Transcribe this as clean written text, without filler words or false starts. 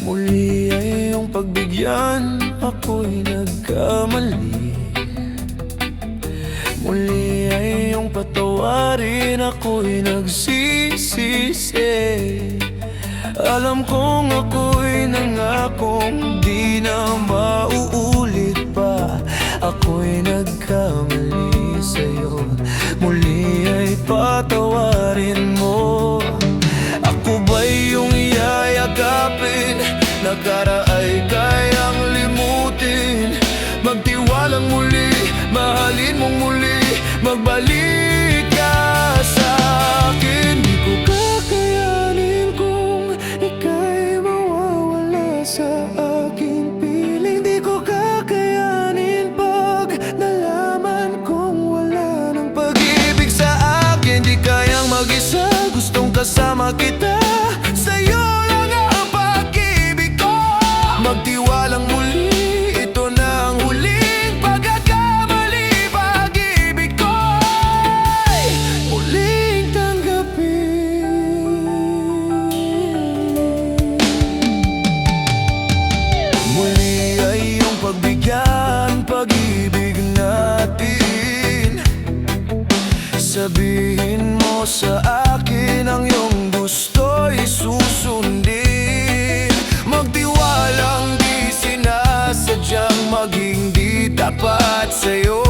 Muli ay iyong pagbigyan, ako'y nagkamali. Muli ay iyong patawarin, ako'y nagsisisi. Alam kong ako'y nangakong di na mauulit pa. Ako'y nagkamali sa'yo, muli ay patawarin mo. Ako ba'y iyong yayagapin, nakara ay kayang limutin? Magtiwalang muli, mahalin mong muli, magbalik ka sa akin. Di ko kakayanin kung ika'y mawawala sa aking piling. Di ko kakayanin pag nalaman kong wala ng pag-ibig sa akin. Di kayang mag-isa, gustong kasama kita, sa'yo lang ang pag-ibig ko. Magtiwalang muli, ito na ang huling pagkakamali. Pag-ibig ko ay muling tanggapin. Muli ay iyong pagbigyan, pag-ibig natin. Sabihin mo sa akin ang iyong gusto'y susundin. Magtiwalang di sinasadyang maging di tapat sa'yo.